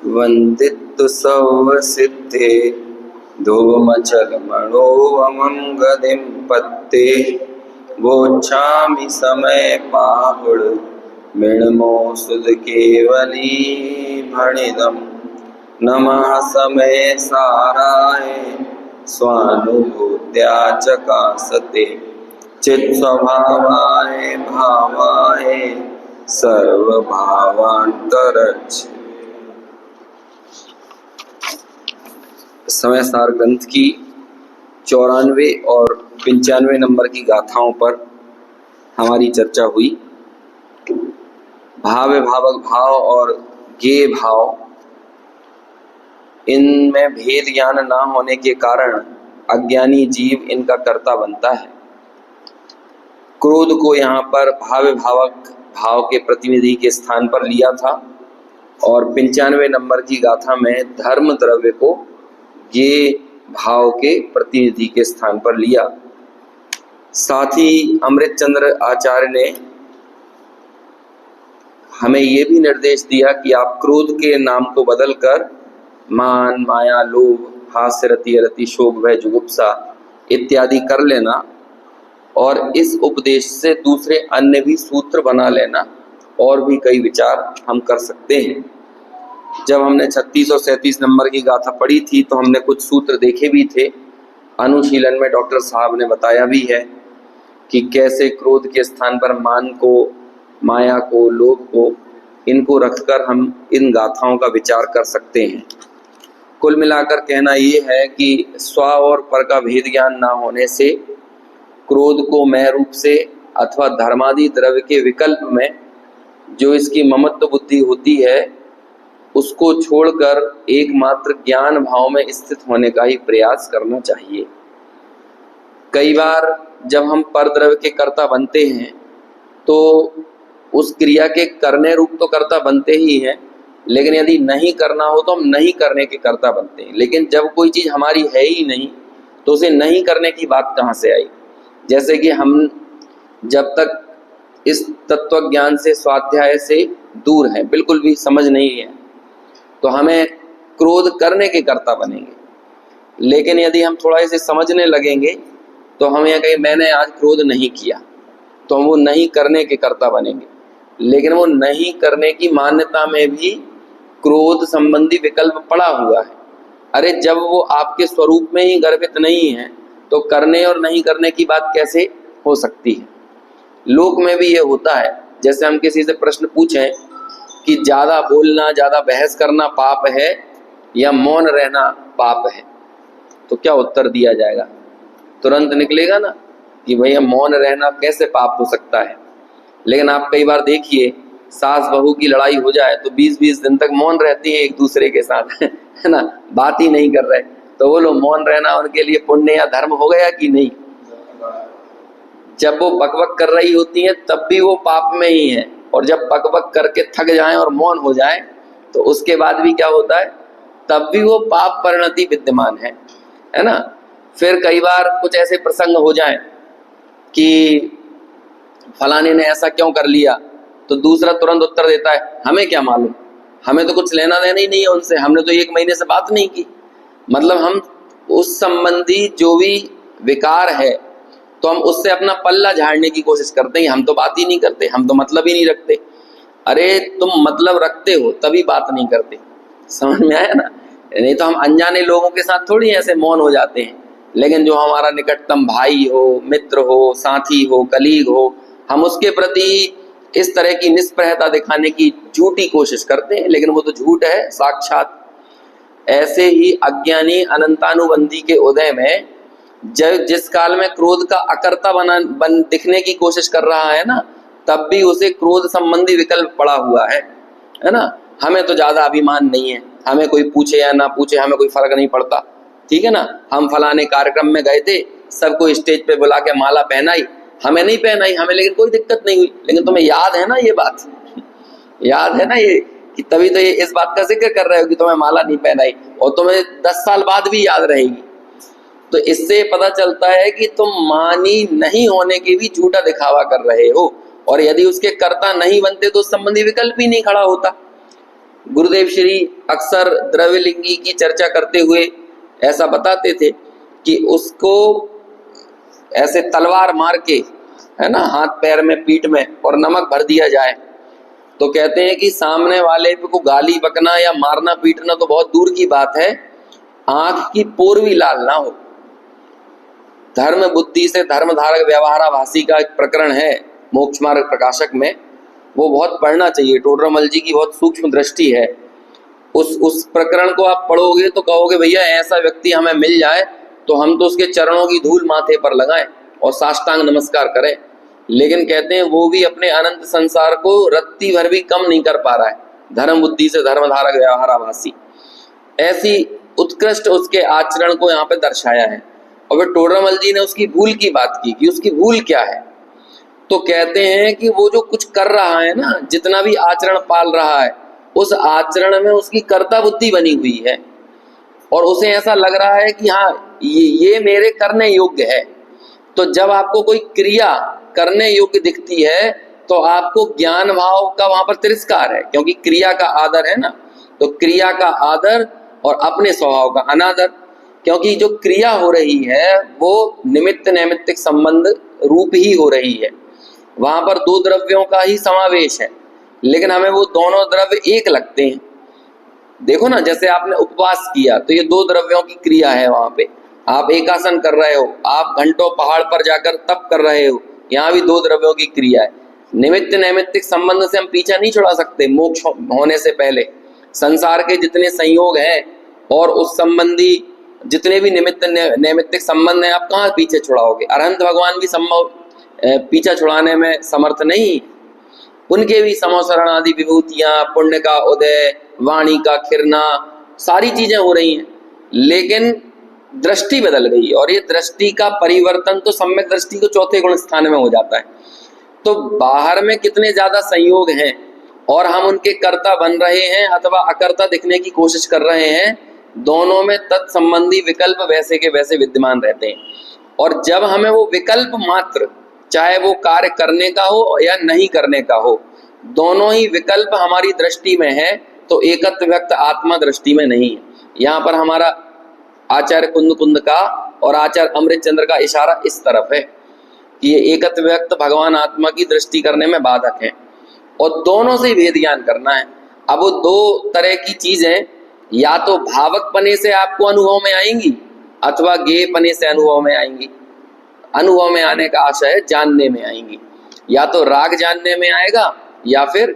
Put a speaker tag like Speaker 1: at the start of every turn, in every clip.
Speaker 1: वन्दितु सौवसिद्धे धूमचलमणोवमं गतिं पत्ते वोच्छामि समय पाहुड मृण्मो सुध केवली भणिदम् नमः समय साराय स्वानुभूत्या चकासते चित्स्वभावाय भावाय सर्वभावांतरच्छ। समय सार ग्रंथ की 94 और 95 नंबर की गाथाओं पर हमारी चर्चा हुई। भाव भावक भाव और गेय भाव, इनमें भेद ज्ञान ना होने के कारण अज्ञानी जीव इनका कर्ता बनता है। क्रोध को यहाँ पर भाव भावक भाव के प्रतिनिधि के स्थान पर लिया था और 95 नंबर की गाथा में धर्म द्रव्य को ये भाव के प्रतिनिधि के स्थान पर लिया। साथ ही अमृतचंद्र आचार्य ने हमें ये भी निर्देश दिया कि आप क्रोध के नाम को बदलकर मान, माया, लोभ, हास्य, रति, अरति, शोक, भय, जुगुप्सा इत्यादि कर लेना और इस उपदेश से दूसरे अन्य भी सूत्र बना लेना और भी कई विचार हम कर सकते हैं। जब हमने 36 और 37 नंबर की गाथा पढ़ी थी तो हमने कुछ सूत्र देखे भी थे। अनुशीलन में डॉक्टर साहब ने बताया भी है कि कैसे क्रोध के स्थान पर मान को, माया को, लोभ को, इनको रखकर हम इन गाथाओं का विचार कर सकते हैं। कुल मिलाकर कहना ये है कि स्व और पर का भेद ज्ञान ना होने से क्रोध को मैं रूप से अथवा धर्मादि द्रव्य के विकल्प में जो इसकी ममत्व बुद्धि होती है उसको छोड़कर एकमात्र ज्ञान भाव में स्थित होने का ही प्रयास करना चाहिए। कई बार जब हम पर द्रव्य के कर्ता बनते हैं तो उस क्रिया के करने रूप तो कर्ता बनते ही हैं, लेकिन यदि नहीं करना हो तो हम नहीं करने के कर्ता बनते हैं। लेकिन जब कोई चीज़ हमारी है ही नहीं तो उसे नहीं करने की बात कहाँ से आई। जैसे कि हम जब तक इस तत्व ज्ञान से, स्वाध्याय से दूर हैं, बिल्कुल भी समझ नहीं है, तो हमें क्रोध करने के कर्ता बनेंगे। लेकिन यदि हम थोड़ा इसे समझने लगेंगे तो हम यह कहें मैंने आज क्रोध नहीं किया, तो हम वो नहीं करने के कर्ता बनेंगे। लेकिन वो नहीं करने की मान्यता में भी क्रोध संबंधी विकल्प पड़ा हुआ है। अरे जब वो आपके स्वरूप में ही गर्भित नहीं है तो करने और नहीं करने की बात कैसे हो सकती है। लोक में भी ये होता है। जैसे हम किसी से प्रश्न पूछें कि ज़्यादा बोलना, ज़्यादा बहस करना पाप है या मौन रहना पाप है, तो क्या उत्तर दिया जाएगा? तुरंत निकलेगा ना कि भैया मौन रहना कैसे पाप हो सकता है। लेकिन आप कई बार देखिए, सास बहू की लड़ाई हो जाए तो 20-20 दिन तक मौन रहती है एक दूसरे के साथ है ना, बात ही नहीं कर रहे। तो वो लोग मौन रहना उनके लिए पुण्य या धर्म हो गया कि नहीं? जब वो बकबक कर रही होती हैं तब भी वो पाप में ही है, और जब बकबक करके थक जाएं और मौन हो जाएं तो उसके बाद भी क्या होता है? तब भी वो पाप परिणति विद्यमान है ना। फिर कई बार कुछ ऐसे प्रसंग हो जाएं कि फलाने ने ऐसा क्यों कर लिया, तो दूसरा तुरंत उत्तर देता है हमें क्या मालूम, हमें तो कुछ लेना देना ही नहीं है उनसे, हमने तो 1 महीने से बात नहीं की। मतलब हम उस संबंधी जो भी विकार है तो हम उससे अपना पल्ला झाड़ने की कोशिश करते हैं। हम तो बात ही नहीं करते, हम तो मतलब ही नहीं रखते। अरे तुम मतलब रखते हो तभी बात नहीं करते, समझ में आया ना? नहीं तो हम अनजाने लोगों के साथ थोड़ी ऐसे मौन हो जाते हैं। लेकिन जो हमारा निकटतम भाई हो, मित्र हो, साथी हो, कलीग हो, हम उसके प्रति इस तरह की निष्प्रहता दिखाने की झूठी कोशिश करते हैं, लेकिन वो तो झूठ है साक्षात। ऐसे ही अज्ञानी अनंतानुबंधी के उदय में जिस काल में क्रोध का अकर्ता बन दिखने की कोशिश कर रहा है ना, तब भी उसे क्रोध संबंधी विकल्प पड़ा हुआ है ना। हमें तो ज्यादा अभिमान नहीं है, हमें कोई पूछे या ना पूछे हमें कोई फर्क नहीं पड़ता, ठीक है ना। हम फलाने कार्यक्रम में गए थे, सबको स्टेज पे बुला के माला पहनाई, हमें नहीं पहनाई, हमें लेकिन कोई दिक्कत नहीं हुई। लेकिन तुम्हें याद है ना ये बात, याद है ना ये कि तभी तो ये इस बात का जिक्र कर रहे हो कि तुम्हें माला नहीं पहनाई, और तुम्हें 10 साल बाद भी याद रहेगी। तो इससे पता चलता है कि तुम मानी नहीं होने के भी झूठा दिखावा कर रहे हो, और यदि उसके कर्ता नहीं बनते तो उस संबंधी विकल्प ही नहीं खड़ा होता। गुरुदेव श्री अक्सर द्रव्यलिंगी की चर्चा करते हुए ऐसा बताते थे कि उसको ऐसे तलवार मार के, है ना, हाथ पैर में पीठ में, और नमक भर दिया जाए तो कहते हैं कि सामने वाले को गाली बकना या मारना पीटना तो बहुत दूर की बात है, आंख की पोर भी लाल ना हो। धर्म बुद्धि से धर्मधारक व्यवहाराभासी का एक प्रकरण है मोक्ष मार्ग प्रकाशक में, वो बहुत पढ़ना चाहिए। टोडरमल जी की बहुत सूक्ष्म दृष्टि है। उस प्रकरण को आप पढ़ोगे तो कहोगे भैया ऐसा व्यक्ति हमें मिल जाए तो हम तो उसके चरणों की धूल माथे पर लगाएं और साष्टांग नमस्कार करें। लेकिन कहते हैं वो भी अपने अनंत संसार को रत्ती भर भी कम नहीं कर पा रहा है, धर्म बुद्धि से धर्मधारक व्यवहाराभासी। ऐसी उत्कृष्ट उसके आचरण को यहाँ पे दर्शाया है। और फिर टोडरमल जी ने उसकी भूल की बात की कि उसकी भूल क्या है, तो कहते हैं कि वो जो कुछ कर रहा है ना, जितना भी आचरण पाल रहा है, उस आचरण में उसकी कर्ता बुद्धि बनी हुई है और उसे ऐसा लग रहा है कि हाँ ये मेरे करने योग्य है। तो जब आपको कोई क्रिया करने योग्य दिखती है तो आपको ज्ञान भाव का वहां पर तिरस्कार है, क्योंकि क्रिया का आदर है ना। तो क्रिया का आदर और अपने स्वभाव का अनादर, क्योंकि जो क्रिया हो रही है वो निमित्त नैमित्तिक संबंध रूप ही हो रही है। वहां पर दो द्रव्यों का ही समावेश है, लेकिन हमें वो दोनों द्रव्य एक लगते हैं। देखो ना, जैसे आपने उपवास किया तो ये दो द्रव्यों की क्रिया है। वहां पे आप एकासन कर रहे हो, आप घंटों पहाड़ पर जाकर तप कर रहे हो, यहाँ भी दो द्रव्यों की क्रिया है। निमित्त नैमित्तिक संबंध से हम पीछा नहीं छुड़ा सकते। मोक्ष होने से पहले संसार के जितने संयोग हैं और उस संबंधी जितने भी निमित्त नैमित्तिक संबंध हैं, आप कहाँ पीछे छुड़ाओगे। अरहंत भगवान भी संभव पीछा छुड़ाने में समर्थ नहीं, उनके भी समोसरण आदि विभूतियां, पुण्य का उदय, वाणी का खिरना, सारी चीजें हो रही हैं, लेकिन दृष्टि बदल गई। और ये दृष्टि का परिवर्तन तो सम्यक दृष्टि को चौथे गुण स्थान में हो जाता है। तो बाहर में कितने ज्यादा संयोग हैं और हम उनके कर्ता बन रहे हैं अथवा अकर्ता दिखने की कोशिश कर रहे हैं, दोनों में तत्संबंधी विकल्प वैसे के वैसे विद्यमान रहते हैं। और जब हमें वो विकल्प मात्र, चाहे वो कार्य करने का हो या नहीं करने का हो, दोनों ही विकल्प हमारी दृष्टि में है, तो एकत्व व्यक्त आत्मा दृष्टि में नहीं है। यहाँ पर हमारा आचार्य कुंद का और आचार्य अमृत चंद्र का इशारा इस तरफ है कि ये एकत्व व्यक्त भगवान आत्मा की दृष्टि करने में बाधक है और दोनों से भेद ज्ञान करना है। अब वो दो तरह की चीजें या तो भावक पने से आपको अनुभव में आएंगी अथवा गेय पने से अनुभव में आएंगी। अनुभव में आने का आशय है जानने में आएंगी, या तो राग जानने में आएगा या फिर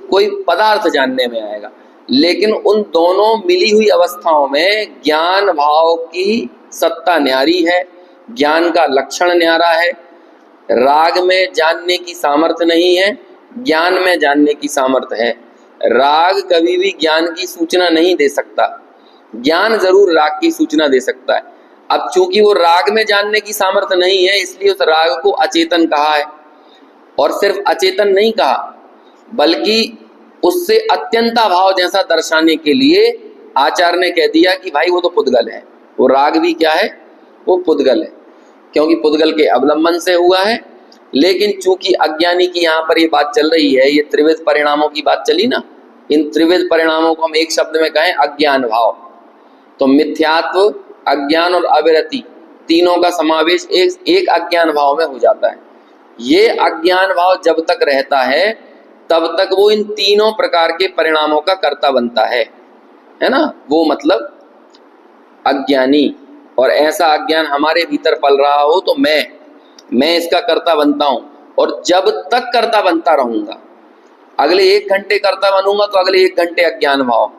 Speaker 1: कोई पदार्थ जानने में आएगा। लेकिन उन दोनों मिली हुई अवस्थाओं में ज्ञान भाव की सत्ता न्यारी है, ज्ञान का लक्षण न्यारा है। राग में जानने की सामर्थ्य नहीं है, ज्ञान में जानने की सामर्थ्य है। राग कभी भी ज्ञान की सूचना नहीं दे सकता, ज्ञान जरूर राग की सूचना दे सकता है। अब चूंकि वो राग में जानने की सामर्थ्य नहीं है, इसलिए उस राग को अचेतन कहा है। और सिर्फ अचेतन नहीं कहा, बल्कि उससे अत्यंता भाव जैसा दर्शाने के लिए आचार्य ने कह दिया कि भाई वो तो पुद्गल है। वो राग भी क्या है, वो पुद्गल है, क्योंकि पुद्गल के अवलंबन से हुआ है। लेकिन चूंकि अज्ञानी की यहाँ पर ये बात चल रही है, ये त्रिविध परिणामों की बात चली ना, इन त्रिविध परिणामों को हम एक शब्द में कहें अज्ञान भाव, तो मिथ्यात्व, अज्ञान और अविरति तीनों का समावेश एक अज्ञान भाव में हो जाता है। ये अज्ञान भाव जब तक रहता है तब तक वो इन तीनों प्रकार के परिणामों का कर्ता बनता है ना। वो मतलब अज्ञानी, और ऐसा अज्ञान हमारे भीतर पल रहा हो तो मैं इसका कर्ता बनता हूं। और जब तक कर्ता बनता रहूंगा, अगले 1 घंटे कर्ता बनूंगा तो अगले 1 घंटे अज्ञान भाव,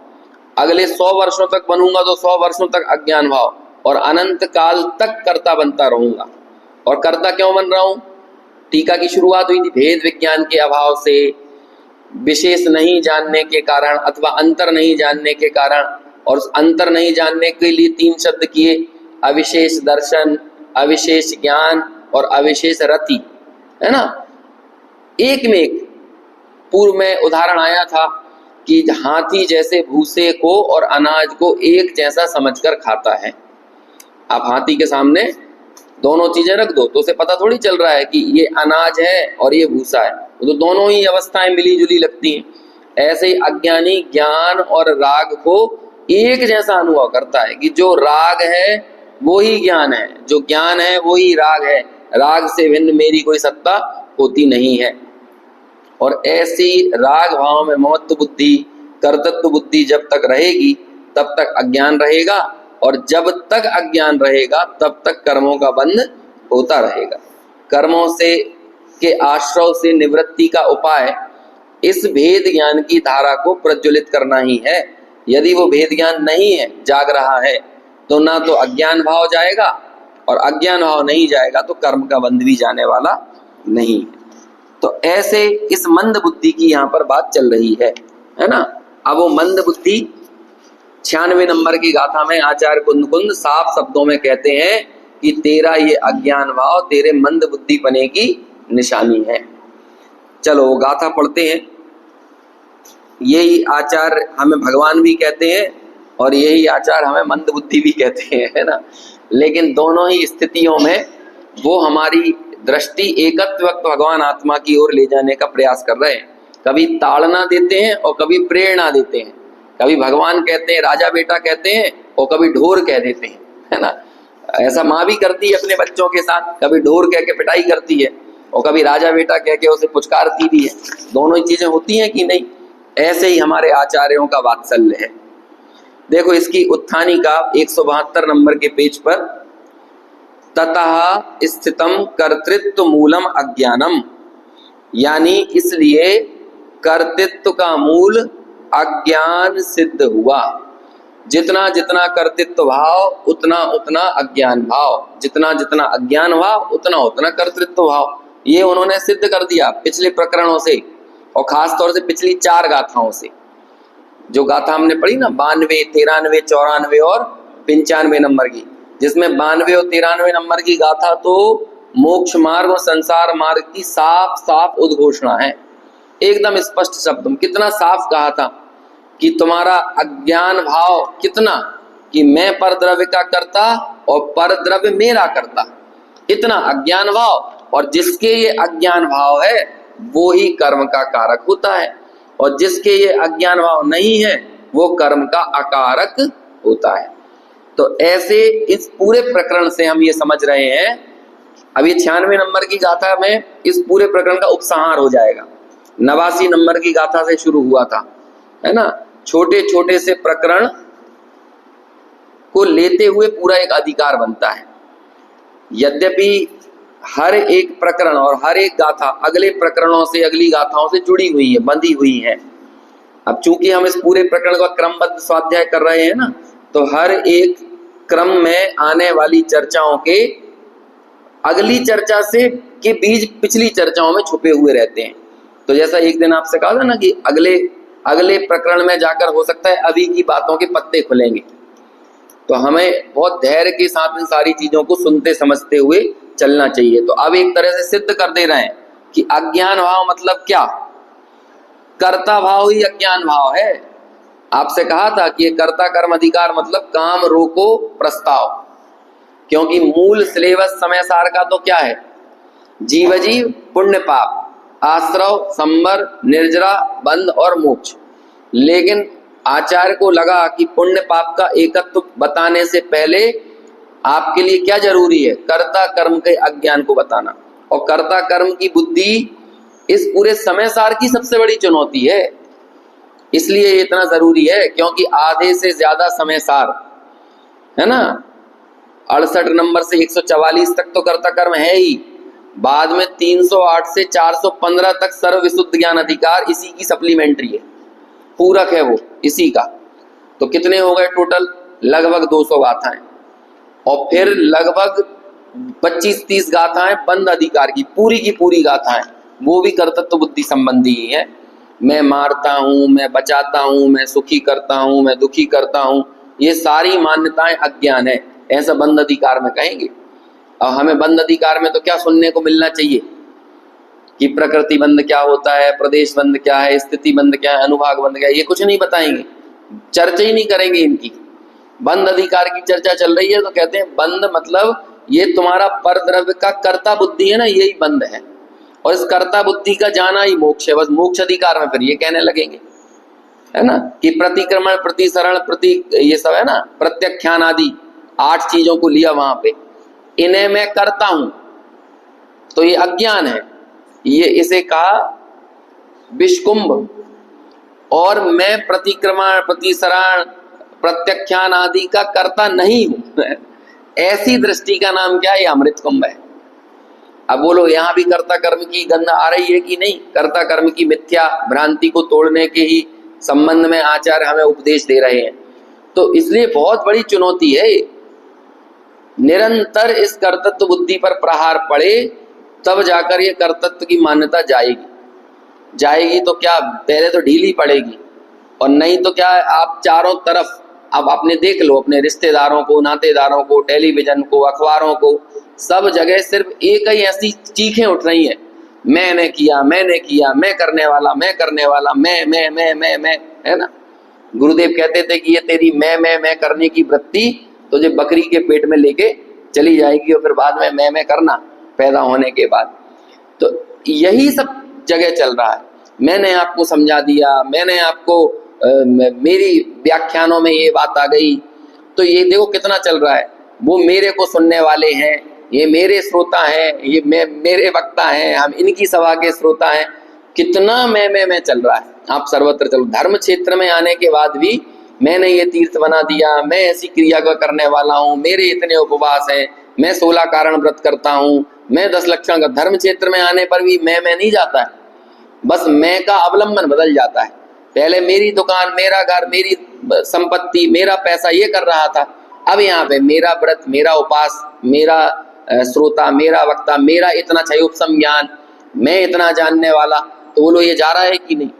Speaker 1: अगले 100 वर्षों तक बनूंगा तो 100 वर्षों तक अज्ञान भाव, और अनंत काल तक कर्ता बनता रहूंगा। और कर्ता क्यों बन रहा हूं? टीका की शुरुआत हुई थी भेद विज्ञान के अभाव से, विशेष नहीं जानने के कारण अथवा अंतर नहीं जानने के कारण। और अंतर नहीं जानने के लिए 3 शब्द किए, अविशेष दर्शन, अविशेष ज्ञान और अविशेष रति, है ना। एक में एक पूर्व में उदाहरण आया था कि हाथी जैसे भूसे को और अनाज को एक जैसा समझकर खाता है। आप हाथी के सामने दोनों चीजें रख दो तो उसे पता थोड़ी चल रहा है कि ये अनाज है और ये भूसा है, तो दोनों ही अवस्थाएं मिली जुली लगती हैं। ऐसे ही अज्ञानी ज्ञान और राग को एक जैसा अनुभव करता है कि जो राग है वो ही ज्ञान है, जो ज्ञान है वो ही राग है, राग से भिन्न मेरी कोई सत्ता होती नहीं है। और ऐसी राग भाव में ममत्व बुद्धि, कर्तृत्व बुद्धि जब तक रहेगी तब तक अज्ञान रहेगा, और जब तक अज्ञान रहेगा तब तक कर्मों का बंध होता रहेगा। कर्मों से के आश्रय से निवृत्ति का उपाय इस भेद ज्ञान की धारा को प्रज्वलित करना ही है। यदि वो भेद ज्ञान नहीं है, जाग रहा है, तो ना तो अज्ञान भाव जाएगा, और अज्ञान भाव नहीं जाएगा तो कर्म का बंध भी जाने वाला नहीं है। तो ऐसे इस मंद बुद्धि की यहाँ पर बात चल रही है ना। अब वो मंद बुद्धि 96 नंबर की गाथा में आचार्य कुंद कुंद साफ शब्दों में कहते हैं कि तेरा ये अज्ञान भाव तेरे मंद बुद्धि पने की निशानी है। चलो वो गाथा पढ़ते हैं। यही आचार्य हमें भगवान भी कहते हैं और यही आचार्य हमें मंद बुद्धि भी कहते हैं, है ना। लेकिन दोनों ही स्थितियों में वो हमारी दृष्टि एकत्व भगवान आत्मा की ओर ले जाने का प्रयास कर रहे हैं। कभी ताड़ना देते हैं और कभी प्रेरणा देते हैं, कभी भगवान कहते हैं, राजा बेटा कहते हैं, और कभी ढोर कह देते हैं, है ना। ऐसा माँ भी करती है अपने बच्चों के साथ, कभी ढोर कह के पिटाई करती है और कभी राजा बेटा कह के उसे पुचकारती भी है। दोनों ही चीजें होती हैं कि नहीं। ऐसे ही हमारे आचार्यों का वात्सल्य है। देखो इसकी उत्थानी का 172 नंबर के पेज पर, ततः स्थितम कर्तृत्व मूलम अज्ञानम, यानी इसलिए कर्तृत्व का मूल अज्ञान सिद्ध हुआ। जितना जितना कर्तृत्व भाव उतना उतना अज्ञान भाव, जितना जितना अज्ञान भाव उतना उतना कर्तृत्व भाव। ये उन्होंने सिद्ध कर दिया पिछले प्रकरणों से, और खास तौर से पिछली 4 गाथाओं से। जो गाथा हमने पढ़ी ना 92, 93, 94 और 95 नंबर की, जिसमें 92 और 93 नंबर की गाथा तो मोक्ष मार्ग और संसार मार्ग की साफ साफ उद्घोषणा है, एकदम स्पष्ट शब्द में। कितना साफ कहा था कि तुम्हारा अज्ञान भाव कितना, कि मैं परद्रव्य का करता और परद्रव्य मेरा करता, इतना अज्ञान भाव। और जिसके ये अज्ञान भाव है वो ही कर्म का कारक होता है, और जिसके ये अज्ञान भाव नहीं है वो कर्म का अकारक होता है। तो ऐसे इस पूरे प्रकरण से हम ये समझ रहे हैं। अब ये 96 नंबर की गाथा में इस पूरे प्रकरण का उपसंहार हो जाएगा। 89 नंबर की गाथा से शुरू हुआ था, है ना। छोटे छोटे से प्रकरण को लेते हुए पूरा एक अधिकार बनता है। यद्यपि हर एक प्रकरण और हर एक गाथा अगले प्रकरणों से, अगली गाथाओं से जुड़ी हुई है, बंधी हुई है। अब चूंकि हम इस पूरे प्रकरण का क्रमबद्ध स्वाध्याय कर रहे हैं ना, तो हर एक क्रम में आने वाली चर्चाओं के अगली चर्चा से के बीज पिछली चर्चाओं में छुपे हुए रहते हैं। तो जैसा एक दिन आपसे कहा था ना कि अगले अगले प्रकरण में जाकर हो सकता है अभी की बातों के पत्ते खुलेंगे। तो हमें बहुत धैर्य के साथ इन सारी चीजों को सुनते समझते हुए चलना चाहिए। तो अब एक तरह से सिद्ध कर दे रहे हैं कि अज्ञान भाव मतलब क्या, कर्ता भाव ही अज्ञान भाव है। आपसे कहा था कि ये कर्ता कर्म अधिकार मतलब काम रोको प्रस्ताव, क्योंकि मूल सिलेबस समय सार का तो क्या है, जीव जीव पुण्य पाप, आश्रव संवर निर्जरा बंध और मोक्ष। लेकिन आचार्य को लगा कि पुण्य पाप का एकत्व बताने से पहले आपके लिए क्या जरूरी है, कर्ता कर्म के अज्ञान को बताना। और कर्ता कर्म की बुद्धि इस पूरे समय सार की सबसे बड़ी चुनौती है। इसलिए ये इतना जरूरी है क्योंकि आधे से ज्यादा समय सार, है ना, 68 नंबर से 144 तक तो कर्ता कर्म है ही, बाद में 308 से 415 तक सर्व विशुद्ध ज्ञान अधिकार इसी की सप्लीमेंट्री है, पूरक है वो इसी का। तो कितने हो गए टोटल, लगभग 200 गाथाएं, और फिर लगभग 25-30 गाथाएं बंद अधिकार की पूरी गाथाएं, वो भी कर्तृत्व बुद्धि संबंधी ही है। मैं मारता हूं, मैं बचाता हूं, मैं सुखी करता हूं, मैं दुखी करता हूं, ये सारी मान्यताएं अज्ञान है, ऐसा बंद अधिकार में कहेंगे। और हमें बंद अधिकार में तो क्या सुनने को मिलना चाहिए कि प्रकृति बंध क्या होता है, प्रदेश बंध क्या है, स्थिति बंध क्या है, अनुभाग बंध क्या है, ये कुछ नहीं बताएंगे, चर्चा ही नहीं करेंगे इनकी। बंद अधिकार की चर्चा चल रही है तो कहते हैं बंद मतलब ये तुम्हारा परद्रव्य का कर्ता बुद्धि है ना, यही बंद है, और इस कर्ता बुद्धि का जाना ही मोक्ष है। बस मोक्ष अधिकार में फिर ये कहने लगेंगे है ना, कि प्रतिक्रमण, प्रतिसरण, प्रति, ये सब है ना, प्रत्याख्यान आदि 8 चीजों को लिया वहां पे, इन्हें मैं करता हूं, तो ये अज्ञान है। ये इसे कहा विषकुंभ। और मैं प्रतिक्रमण, प्रतिसरण, प्रत्याख्यान आदि का करता नहीं हूं ऐसी दृष्टि का नाम क्या है? ये अमृत कुंभ है। अब बोलो यहां भी कर्ता कर्म की गंध आ रही है कि नहीं? कर्ता कर्म की मिथ्या भ्रांति को तोड़ने के ही संबंध में आचार्य हमें उपदेश दे रहे हैं। तो इसलिए बहुत बड़ी चुनौती है, निरंतर इस कर्तृत्व बुद्धि पर प्रहार पड़े तब जाकर ये कर्तृत्व की मान्यता जाएगी तो क्या, पहले तो ढीली पड़ेगी, और नहीं तो क्या, आप चारों तरफ अब आपने देख लो, अपने रिश्तेदारों को, नातेदारों को, टेलीविजन को, अखबारों को, सब जगह सिर्फ एक ही ऐसी चीखें उठ रही हैं, मैंने किया, मैं करने वाला, मैं, है ना। गुरुदेव कहते थे कि ये तेरी मैं करने की वृत्ति तुझे बकरी के पेट में लेके चली जाएगी, और फिर बाद में मैं करना पैदा होने के बाद। तो यही सब जगह चल रहा है। मैंने आपको समझा दिया, मैंने आपको मेरी व्याख्यानों में ये बात आ गई, तो ये देखो कितना चल रहा है। वो मेरे को सुनने वाले हैं, ये मेरे श्रोता हैं, ये मेरे वक्ता हैं, हम इनकी सभा के श्रोता हैं। कितना मैं चल रहा है। आप सर्वत्र चलो, धर्म क्षेत्र में आने के बाद भी मैंने ये तीर्थ बना दिया, मैं ऐसी क्रिया का करने वाला हूँ, मेरे इतने उपवास हैं, मैं 16 कारण व्रत करता हूँ, मैं 10 लक्षण का। धर्म क्षेत्र में आने पर भी मैं नहीं जाता है, बस मैं का अवलंबन बदल जाता है। पहले मेरी दुकान, मेरा घर, मेरी संपत्ति, मेरा पैसा, ये कर रहा था। अब यहाँ पे मेरा व्रत, मेरा उपास, मेरा श्रोता, मेरा वक्ता, मेरा इतना क्षयोपशम ज्ञान, मैं इतना जानने वाला। तो बोलो ये जा रहा है कि नहीं?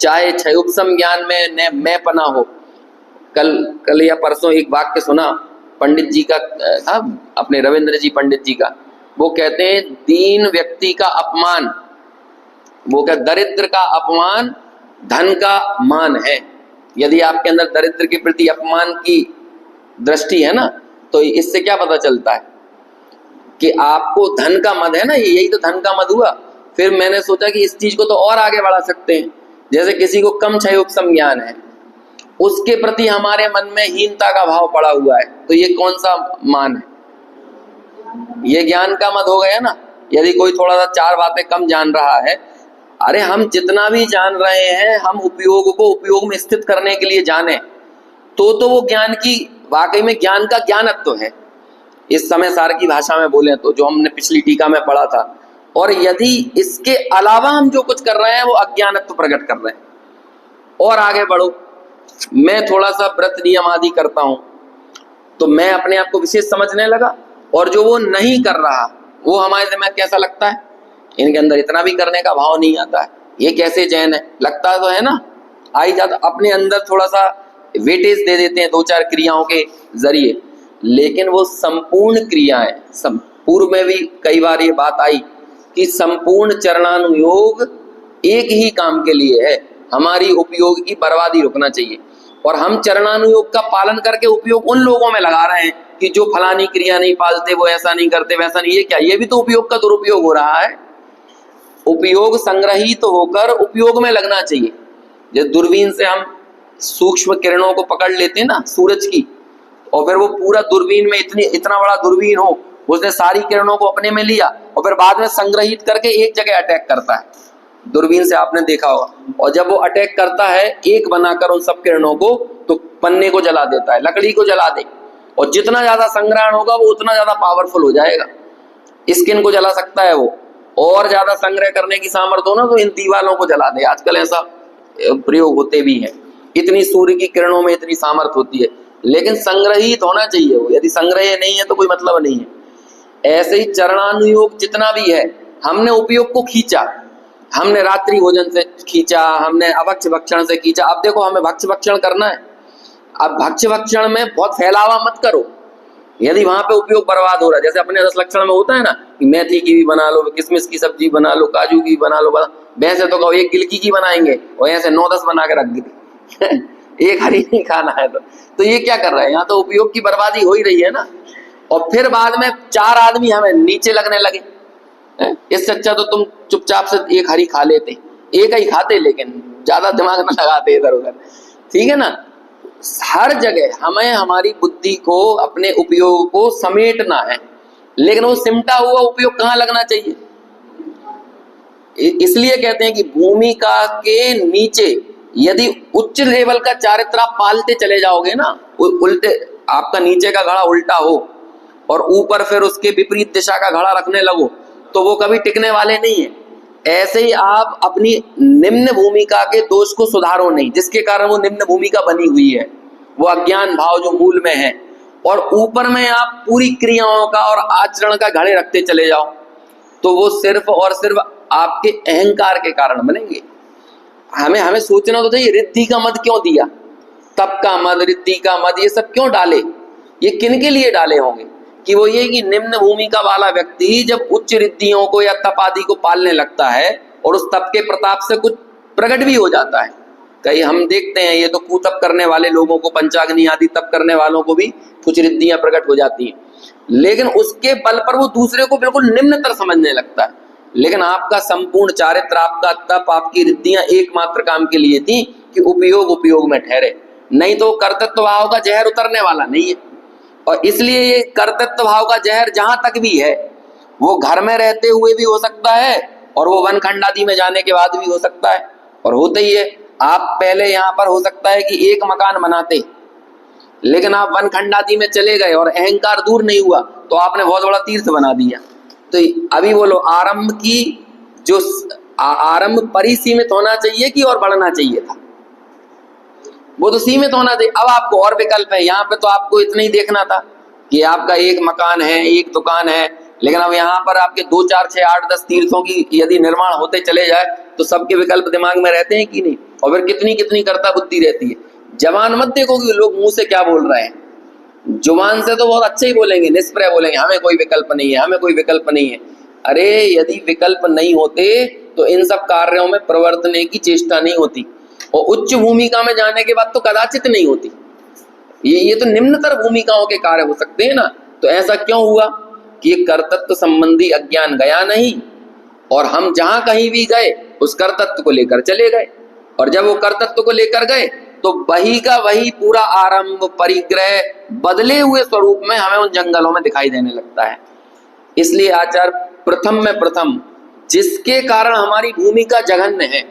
Speaker 1: चाहे क्षयोपशम ज्ञान में मैं पना हो। कल या परसों एक वाक्य सुना पंडित जी का, अपने रविंद्र जी पंडित जी का। वो कहते हैं दीन व्यक्ति का अपमान, वो क्या, दरिद्र का अपमान धन का मान है। यदि आपके अंदर दरिद्र के प्रति अपमान की दृष्टि है ना, तो इससे क्या पता चलता है कि आपको धन का मद है ना, यही तो धन का मद हुआ। फिर मैंने सोचा कि इस चीज को तो और आगे बढ़ा सकते हैं। जैसे किसी को कम क्षयोपशम ज्ञान है, उसके प्रति हमारे मन में हीनता का भाव पड़ा हुआ है, तो ये कौन सा मान है? ये ज्ञान का मद हो गया ना। यदि कोई थोड़ा सा 4 बातें कम जान रहा है, अरे हम जितना भी जान रहे हैं, हम उपयोग को उपयोग में स्थित करने के लिए जाने, तो वो ज्ञान की, वाकई में ज्ञान का ज्ञानत्व है। इस समय सार की भाषा में बोले तो, जो हमने पिछली टीका में पढ़ा था। और यदि इसके अलावा हम जो कुछ कर रहे हैं वो अज्ञानत्व प्रकट कर रहे हैं। और आगे बढ़ो, मैं थोड़ा सा व्रत नियम आदि करता हूं, तो मैं अपने आप को विशेष समझने लगा, और जो वो नहीं कर रहा वो हमारे दिमाग कैसा लगता है, इनके अंदर इतना भी करने का भाव नहीं आता है, ये कैसे जैन है, लगता तो है ना, आ ही जाता। अपने अंदर थोड़ा सा वेटेज दे देते हैं 2-4 क्रियाओं के जरिए, लेकिन वो संपूर्ण क्रियाएं, पूर्व में भी कई बार ये बात आई कि संपूर्ण चरणानुयोग एक ही काम के लिए है, हमारी उपयोग की बर्बादी रुकना चाहिए। और हम चरणानुयोग का पालन करके उपयोग उन लोगों में लगा रहे हैं कि जो फलानी क्रिया नहीं पालते, वो ऐसा नहीं करते, वैसा नहीं। ये क्या, ये भी तो उपयोग का दुरुपयोग हो रहा है। उपयोग संग्रहित तो होकर उपयोग में लगना चाहिए। जैसे दूरबीन से हम सूक्ष्म किरणों को पकड़ लेते हैं ना, सूरज की, और फिर वो पूरा दूरबीन में इतना बड़ा दूरबीन हो, उसने सारी किरणों को अपने में लिया और फिर बाद में संग्रहित करके एक जगह अटैक करता है। दूरबीन से आपने देखा होगा। और जब वो अटैक करता है एक बनाकर उन सब किरणों को, तो पन्ने को जला देता है, लकड़ी को जला दे, और जितना ज्यादा संग्रहण होगा वो उतना ज्यादा पावरफुल हो जाएगा। स्किन को जला सकता है वो, और ज्यादा संग्रह करने की सामर्थ्य हो ना तो इन दीवालों को जला दे। आजकल ऐसा प्रयोग होते भी हैं। इतनी सूर्य की किरणों में इतनी सामर्थ्य होती है, लेकिन संग्रहित होना चाहिए वो। यदि संग्रह नहीं है तो कोई मतलब नहीं है। ऐसे ही चरणानुयोग जितना भी है, हमने उपयोग को खींचा, हमने रात्रि भोजन से खींचा, हमने अभक्ष्य भक्षण से खींचा। अब देखो हमें भक्ष्य भक्षण करना है। अब भक्ष्य भक्षण में बहुत फैलावा मत करो। यदि वहां पे उपयोग बर्बाद हो रहा है, जैसे अपने 10 लक्षण में होता है ना, मेथी की भी बना लो, किशमिश की सब्जी बना लो, काजू की बना लो, वैसे तो कहो एक गिलकी की बनाएंगे और ऐसे 9-10 बना के रख दी एक हरी नहीं खाना है तो ये क्या कर रहे हैं? यहाँ तो उपयोग की बर्बादी हो ही रही है ना। और फिर बाद में 4 आदमी हमें नीचे लगने लगे। इससे अच्छा तो तुम चुपचाप से एक हरी खा लेते, एक ही खाते, लेकिन ज्यादा दिमाग न लगाते इधर उधर, ठीक है ना। हर जगह हमें हमारी बुद्धि को, अपने उपयोग को समेटना है, लेकिन वो सिमटा हुआ उपयोग कहाँ लगना चाहिए। इसलिए कहते हैं कि भूमिका के नीचे यदि उच्च लेवल का चारित्र आप पालते चले जाओगे ना, उल्टे, आपका नीचे का घड़ा उल्टा हो और ऊपर फिर उसके विपरीत दिशा का घड़ा रखने लगो, तो वो कभी टिकने वाले नहीं है। ऐसे ही आप अपनी निम्न भूमिका के दोष को सुधारो नहीं, जिसके कारण वो निम्न भूमिका बनी हुई है, वो अज्ञान भाव जो मूल में है, और ऊपर में आप पूरी क्रियाओं का और आचरण का घड़े रखते चले जाओ, तो वो सिर्फ और सिर्फ आपके अहंकार के कारण बनेंगे। हमें सोचना तो चाहिए, रिद्धि का मद क्यों दिया, तप का मद, रिद्धि का मद, ये सब क्यों डाले, ये किन के लिए डाले होंगे, कि वो ये कि निम्न भूमिका वाला व्यक्ति जब उच्च रिद्धियों को या तप आदि को पालने लगता है और उस तप के प्रताप से कुछ प्रकट भी हो जाता है। कई हम देखते हैं ये तो कुतप करने वाले लोगों को, पंचाग्नि आदि तप करने वालों को भी कुछ रिद्धियां प्रकट हो जाती हैं, लेकिन उसके बल पर वो दूसरे को बिल्कुल निम्नतर समझने लगता है। लेकिन आपका संपूर्ण चारित्र, आपका तप, आपकी रिद्धियां एकमात्र काम के लिए थी कि उपयोग में ठहरे, नहीं तो कर्तृत्व भाव का जहर उतरने वाला नहीं है। और इसलिए ये कर्तृत्व भाव का जहर जहां तक भी है, वो घर में रहते हुए भी हो सकता है और वो वनखंड आदि में जाने के बाद भी हो सकता है, और होता ही है। आप पहले यहाँ पर हो सकता है कि एक मकान बनाते, लेकिन आप वनखंड आदि में चले गए और अहंकार दूर नहीं हुआ तो आपने बहुत बड़ा तीर्थ बना दिया। तो अभी बोलो, आरंभ की जो आरंभ परिसीमित होना चाहिए कि और बढ़ना चाहिए था, वो तो सीमित होना चाहिए। अब आपको और विकल्प है, यहाँ पे तो आपको इतना ही देखना था कि आपका एक मकान है, एक दुकान है, लेकिन अब यहाँ पर आपके 2, 4, 6, 8, 10 तीर्थों की यदि निर्माण होते चले जाए तो सबके विकल्प दिमाग में रहते हैं कि नहीं, और फिर कितनी कितनी कर्ता बुद्धि रहती है। जवान मत देखो कि लोग मुंह से क्या बोल रहे हैं, जुबान से तो बहुत अच्छे ही बोलेंगे, निष्प्रय बोलेंगे, हमें कोई विकल्प नहीं है, हमें कोई विकल्प नहीं है। अरे यदि विकल्प नहीं होते तो इन सब कार्यों में प्रवर्तने की चेष्टा नहीं होती, और उच्च भूमिका में जाने के बाद तो कदाचित नहीं होती। ये तो निम्नतर भूमिकाओं के कार्य हो सकते हैं ना। तो ऐसा क्यों हुआ कि ये कर्तृत्व संबंधी अज्ञान गया नहीं, और हम जहां कहीं भी गए उस कर्तृत्व को लेकर चले गए, और जब वो कर्तृत्व को लेकर गए तो वही का वही पूरा आरंभ, परिग्रह, बदले हुए स्वरूप में हमें उन जंगलों में दिखाई देने लगता है। इसलिए आचार्य प्रथम में प्रथम जिसके कारण हमारी भूमिका जघन्य है,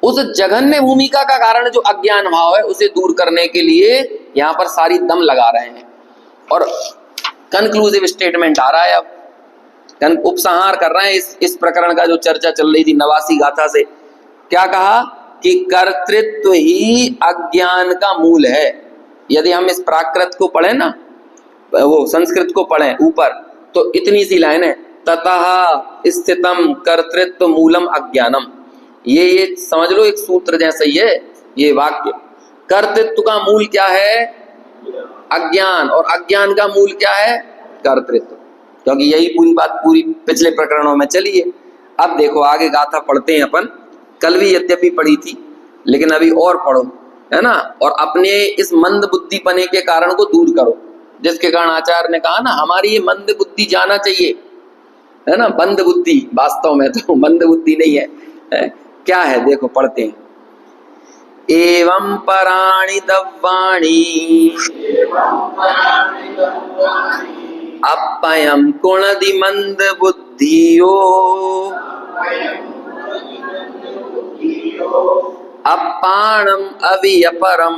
Speaker 1: उस जघन्य भूमिका का कारण जो अज्ञान भाव है उसे दूर करने के लिए यहाँ पर सारी दम लगा रहे हैं। और कंक्लूसिव स्टेटमेंट आ रहा है, अब उपसंहार कर रहे हैं इस प्रकरण का जो चर्चा चल रही थी 89 गाथा से। क्या कहा कि कर्तृत्व ही अज्ञान का मूल है। यदि हम इस प्राकृत को पढ़े ना, वो संस्कृत को पढ़े ऊपर, तो इतनी सी लाइन है, ततः स्थितम कर्तृत्व मूलम अज्ञानम। ये समझ लो, एक सूत्र जैसा ही है ये वाक्य। कर्तृत्व का मूल क्या है? अज्ञान, और अज्ञान का मूल क्या है? कर्तृत्व, क्योंकि यही पूरी बात पूरी पिछले प्रकरणों में चली है। अब देखो आगे गाथा पढ़ते हैं अपन, कल भी यद्यपि पढ़ी थी लेकिन अभी और पढ़ो, है ना, और अपने इस मंद बुद्धिपने के कारण को दूर करो, जिसके कारण आचार्य ने कहा ना हमारी ये मंद बुद्धि जाना चाहिए, है ना। बंद बुद्धि वास्तव में तो मंद बुद्धि नहीं है। क्या है देखो, पढ़ते हैं। एवं पराणि दव्वाणि अपयं कुणदि मंद बुद्धियो अपाणम अवियपरम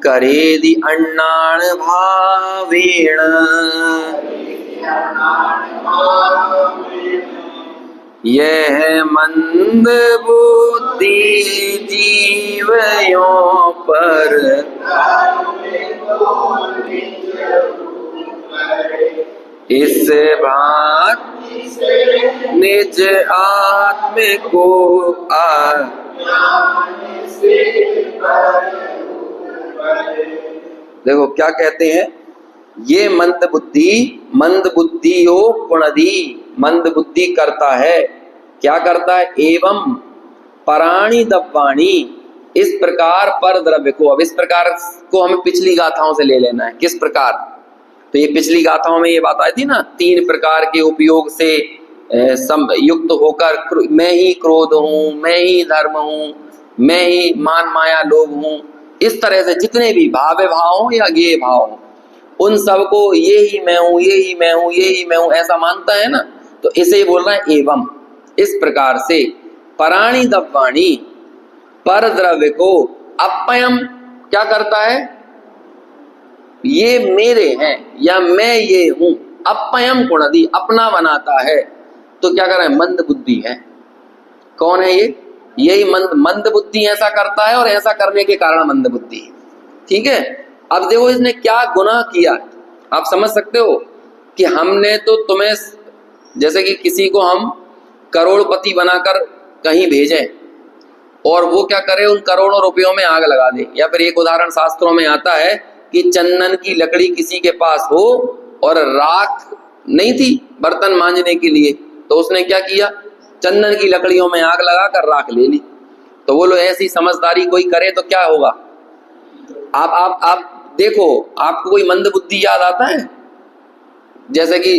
Speaker 1: करेदि अन्नान भावेण यह मंद बुद्धि जीवयों पर इस भांति निज आत्म को देखो क्या कहते हैं, ये मंद बुद्धि हो पुणदी, मंद बुद्धि करता है, क्या करता है? एवं पराणी दव्वाणी, इस प्रकार पर द्रव्य को। अब इस प्रकार को हमें पिछली गाथाओं से ले लेना है। किस प्रकार? तो ये पिछली गाथाओं में ये बात आई थी ना, 3 प्रकार के उपयोग से युक्त होकर मैं ही क्रोध हूँ, मैं ही धर्म हूँ, मैं ही मान माया लोभ हूँ, इस तरह से जितने भी भावे भाव हो या ज्ञेय भाव हो, उन सबको ये ही मैं हूँ, ये ही मैं हूँ, ये ही मैं हूँ ऐसा मानता है ना, तो इसे ही बोल रहा है एवं। इस प्रकार से पराणी दब्बाणी पर द्रव्य को अपयम क्या करता है, ये मेरे हैं या मैं ये हूं, अपयम गुणदी अपना बनाता है। तो क्या कर रहा है, मंद बुद्धि है। कौन है ये, यही मंद बुद्धि ऐसा करता है और ऐसा करने के कारण मंद बुद्धि है। ठीक है, अब देखो इसने क्या गुनाह किया, आप समझ सकते हो कि हमने तो तुम्हें, जैसे कि किसी को हम करोड़पति बनाकर कहीं भेजें और वो क्या करे, उन करोड़ों रुपयों में आग लगा दे। या फिर एक उदाहरण शास्त्रों में आता है कि चंदन की लकड़ी किसी के पास हो और राख नहीं थी बर्तन मांजने के लिए, तो उसने क्या किया, चंदन की लकड़ियों में आग लगाकर राख ले ली। तो बोलो ऐसी समझदारी कोई करे तो क्या होगा। आप देखो, आपको कोई मंद बुद्धि याद आता है? जैसे कि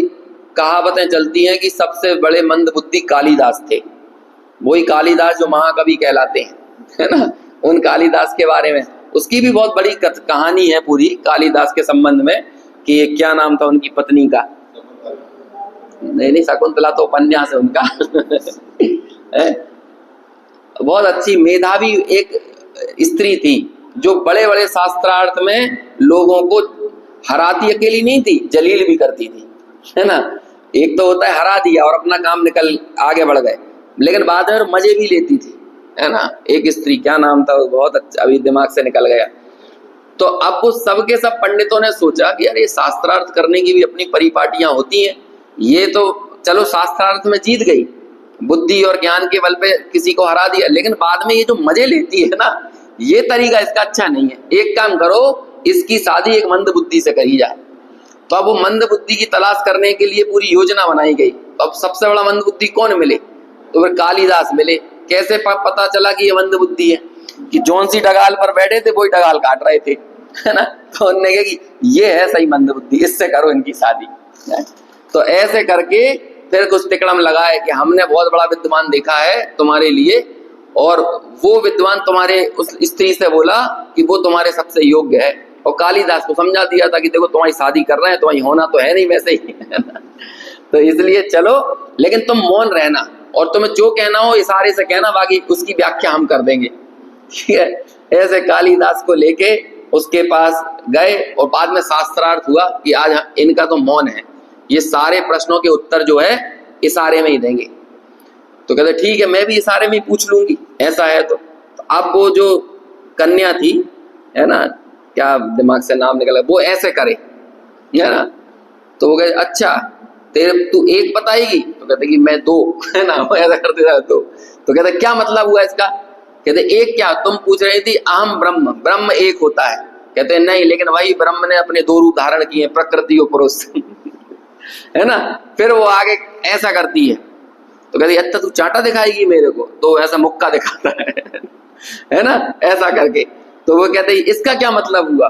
Speaker 1: कहावतें चलती हैं कि सबसे बड़े मंद बुद्धि कालिदास थे। वही कालिदास जो महाकवि कहलाते हैं, है ना, उन कालिदास के बारे में, उसकी भी बहुत बड़ी कहानी है पूरी कालिदास के संबंध में कि क्या नाम था उनकी पत्नी का, नहीं शकुंतला तो उपन्यास है उनका बहुत अच्छी मेधावी एक स्त्री थी जो बड़े बड़े शास्त्रार्थ में लोगों को हराती, अकेली नहीं थी, जलील भी करती थी, है ना। एक तो होता है हरा दिया और अपना काम निकल आगे बढ़ गए, लेकिन बाद में मजे भी लेती थी, है ना। एक स्त्री, क्या नाम था, बहुत अच्छा अभी दिमाग से निकल गया। तो अब वो सबके सब पंडितों ने सोचा कि यार ये शास्त्रार्थ करने की भी अपनी परिपाटियां होती हैं, ये तो चलो शास्त्रार्थ में जीत गई, बुद्धि और ज्ञान के बल पे किसी को हरा दिया, लेकिन बाद में ये जो मजे लेती है ना, ये तरीका इसका अच्छा नहीं है। एक काम करो, इसकी शादी एक मंद बुद्धि से करी जाए। तो अब वो मंद बुद्धि की तलाश करने के लिए पूरी योजना बनाई गई। तो अब सबसे बड़ा मंद बुद्धि कौन मिले, तो फिर कालिदास मिले। कैसे पता चला कि ये मंद बुद्धि है, कि जौन सी डगाल पर बैठे थे वही डगाल काट रहे थे, है ना। तो उन्होंने कहा कि ये है सही मंद बुद्धि, इससे करो इनकी शादी। तो ऐसे करके फिर कुछ तिकड़म लगाए कि हमने बहुत बड़ा विद्वान देखा है तुम्हारे लिए, और वो विद्वान तुम्हारे उस स्त्री से बोला कि वो तुम्हारे सबसे योग्य है, और कालिदास को समझा दिया था कि देखो तुम्हारी शादी कर रहे हैं, तुम्हारी होना तो है नहीं वैसे ही तो इसलिए चलो, लेकिन तुम मौन रहना और तुम्हें जो कहना हो इशारे से कहना, बाकी उसकी व्याख्या हम कर देंगे, ठीक है। ऐसे कालिदास को लेके उसके पास गए और बाद में शास्त्रार्थ हुआ कि आज इनका तो मौन है, ये सारे प्रश्नों के उत्तर जो है इशारे में ही देंगे। तो कहते ठीक है, मैं भी इशारे में ही पूछ लूंगी, ऐसा है तो अब वो जो कन्या थी, है ना, क्या दिमाग से नाम निकला, वो ऐसे करे, है ना। तो वो कहे अच्छा तू एक बताएगी, तो कहते कि मैं दो, है ना, वो ऐसा करते जाए दो। तो कहते क्या मतलब हुआ इसका, कहते एक क्या, तुम पूछ रही थी अहम ब्रह्म, ब्रह्म एक होता है, कहते नहीं, लेकिन वही ब्रह्म ने अपने दो रूप धारण किए, प्रकृति और पुरुष है ना। फिर वो आगे ऐसा करती है, तो कहती अच्छा तू चांटा दिखाएगी मेरे को, तो ऐसा मुक्का दिखाता है ना, ऐसा करके। तो वो कहते इसका क्या मतलब हुआ,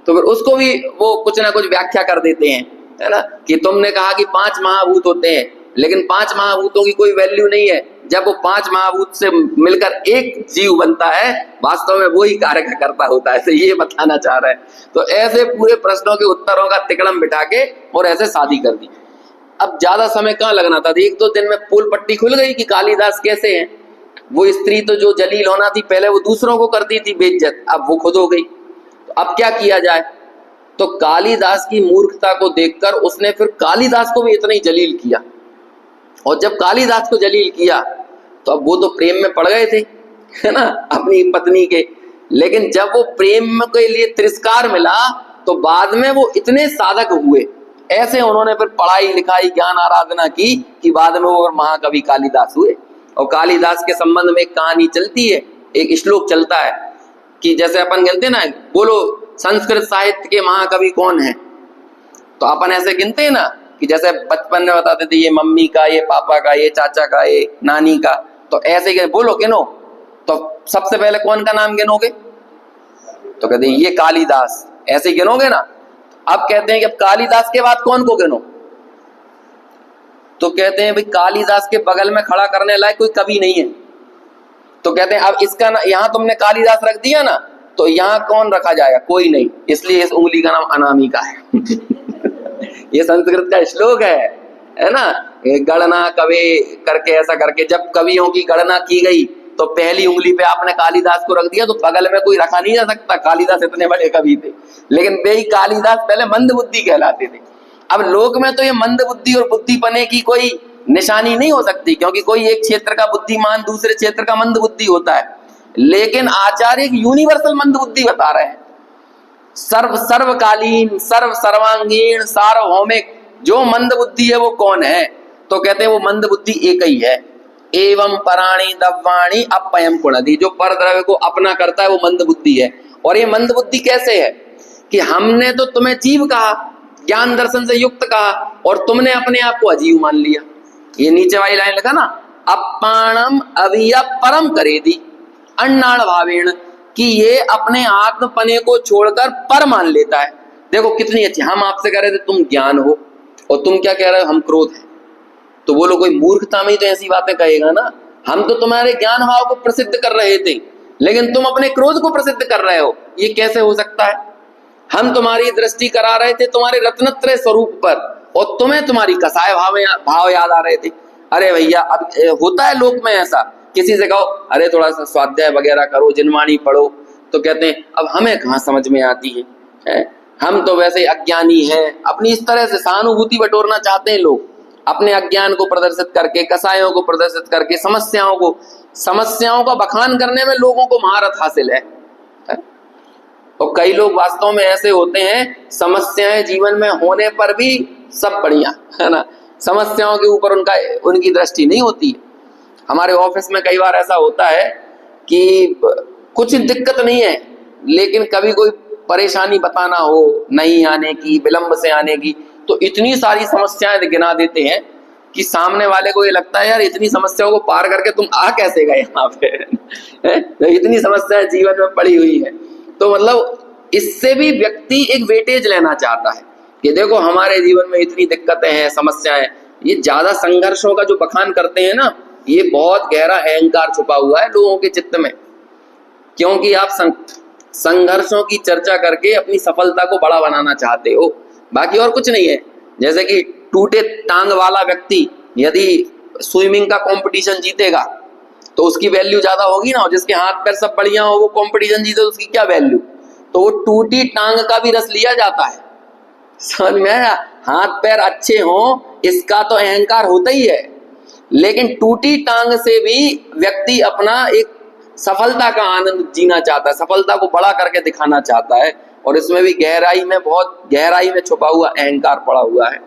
Speaker 1: तो फिर उसको भी वो कुछ ना कुछ व्याख्या कर देते हैं, है ना, कि तुमने कहा कि 5 महाभूत होते हैं, लेकिन 5 महाभूतों की कोई वैल्यू नहीं है, जब वो 5 महाभूत से मिलकर एक जीव बनता है, वास्तव में वही कार्य करता होता है, तो ये बताना चाह रहा है। तो ऐसे पूरे प्रश्नों के उत्तरों का तिकड़म बिठा के और ऐसे शादी कर दी। अब ज्यादा समय कहाँ लगना था, 1-2 दिन में पोल पट्टी खुल गई कि कालिदास कैसे हैं। वो स्त्री तो जो जलील होना थी पहले वो दूसरों को करती थी बेइज्जत, अब वो खुद हो गई। तो अब क्या किया जाए, तो कालिदास की मूर्खता को देखकर उसने फिर कालिदास को भी इतना ही जलील किया, और जब कालिदास को जलील किया तो अब वो तो प्रेम में पड़ गए थे, है ना, अपनी पत्नी के, लेकिन जब वो प्रेम के लिए तिरस्कार मिला तो बाद में वो इतने साधक हुए, ऐसे उन्होंने फिर पढ़ाई लिखाई ज्ञान आराधना की कि बाद में वो महाकवि कालिदास हुए। और कालिदास के संबंध में एक कहानी चलती है, एक श्लोक चलता है कि जैसे अपन गिनते ना, बोलो संस्कृत साहित्य के महाकवि कौन है, तो अपन ऐसे गिनते हैं ना कि जैसे बचपन में बताते थे ये मम्मी का, ये पापा का, ये चाचा का, ये नानी का, तो ऐसे बोलो गिनो, तो सबसे पहले कौन का नाम गिनोगे, तो कहते ये कालिदास, ऐसे गिनोगे ना। अब कहते हैं कि अब कालिदास के बाद कौन को गिनो, तो कहते हैं भाई कालिदास के बगल में खड़ा करने लायक कोई कवि नहीं है। तो कहते हैं अब इसका ना, यहाँ तुमने कालिदास रख दिया ना, तो यहाँ कौन रखा जाएगा? कोई नहीं, इसलिए इस उंगली का नाम अनामिका है। ये संस्कृत का श्लोक है ना। गणना कवे करके ऐसा करके जब कवियों की गणना की गई तो पहली उंगली पे आपने कालिदास को रख दिया, तो बगल में कोई रखा नहीं जा सकता। कालिदास इतने बड़े कवि थे, लेकिन वे ही कालिदास पहले मंद बुद्धि कहलाते थे। अब लोक में तो ये मंद बुद्धि और बुद्धिपने की कोई निशानी नहीं हो सकती, क्योंकि कोई एक क्षेत्र का बुद्धिमान दूसरे क्षेत्र का मंद बुद्धि होता है। लेकिन आचार्य एक यूनिवर्सल मंद बुद्धि बता रहे हैं, सर्वकालीन, सर्वांगीण, सार्वभौमिक जो मंद बुद्धि है वो कौन है? तो कहते हैं वो मंद बुद्धि एक ही है। एवं पराणी दव्वाणी अपयम कुणदी, जो पर द्रव्य को अपना करता है वो मंद बुद्धि है। और ये मंद बुद्धि कैसे है कि हमने तो तुम्हें जीव कहा, ज्ञान दर्शन से युक्त कहा, और तुमने अपने आप को अजीव मान लिया। ये नीचे वाली लाइन लिखा ना, अपाणम अविया परम करेदी अन्नाण भावेण, कि ये अपने आत्मपने को छोड़कर पर मान लेता है। देखो कितनी अच्छी। हम आपसे कह रहे थे तुम ज्ञान हो, और तुम क्या कह रहे हो? हम क्रोध है। तो वो लोग कोई मूर्खता में ही तो ऐसी बातें कहेगा ना। हम तो तुम्हारे ज्ञान भाव को प्रसिद्ध कर रहे थे, लेकिन तुम अपने क्रोध को प्रसिद्ध कर रहे हो, ये कैसे हो सकता है? हम तुम्हारी दृष्टि करा रहे थे तुम्हारे रत्नत्रय स्वरूप पर, और तुम्हें तुम्हारी कसाय भाव याद आ रहे थे। अरे भैया, अब होता है लोक में ऐसा, किसी से कहो अरे थोड़ा सा स्वाध्याय वगैरह करो, जिनवाणी पढ़ो, तो कहते हैं अब हमें कहाँ समझ में आती है, हम तो वैसे अज्ञानी हैं। अपनी इस तरह से सहानुभूति बटोरना चाहते हैं लोग, अपने अज्ञान को प्रदर्शित करके, कसायों को प्रदर्शित करके, समस्याओं का बखान करने में लोगों को महारत हासिल है। और कई लोग वास्तव में ऐसे होते हैं, समस्याएं जीवन में होने पर भी सब बढ़िया है ना, समस्याओं के ऊपर उनकी दृष्टि नहीं होती। हमारे ऑफिस में कई बार ऐसा होता है कि कुछ दिक्कत नहीं है, लेकिन कभी कोई परेशानी बताना हो, नहीं आने की, विलंब से आने की, तो इतनी सारी समस्याएं गिना देते हैं कि सामने वाले को ये लगता है यार इतनी समस्याओं को पार करके तुम आ कैसे गए यहाँ पे। तो इतनी समस्याएं जीवन में पड़ी हुई है। तो मतलब इससे भी व्यक्ति एक वेटेज लेना चाहता है कि देखो हमारे जीवन में इतनी दिक्कतें हैं, समस्याएं। ये ज्यादा संघर्षों का जो बखान करते हैं ना, ये बहुत गहरा अहंकार छुपा हुआ है लोगों के चित्त में, क्योंकि आप संघर्षों की चर्चा करके अपनी सफलता को बड़ा बनाना चाहते हो, बाकी और कुछ नहीं है। जैसे कि टूटे टांग वाला व्यक्ति यदि स्विमिंग का कंपटीशन जीतेगा तो उसकी वैल्यू ज्यादा होगी ना, और जिसके हाथ पैर सब बढ़िया हो वो कंपटीशन जीते तो उसकी क्या वैल्यू? तो वो टूटी टांग का भी रस लिया जाता है, समझ में आया? हाथ पैर अच्छे हो इसका तो अहंकार होता ही है, लेकिन टूटी टांग से भी व्यक्ति अपना एक सफलता का आनंद जीना चाहता है, सफलता को बड़ा करके दिखाना चाहता है, और इसमें भी बहुत गहराई में छुपा हुआ अहंकार पड़ा हुआ है।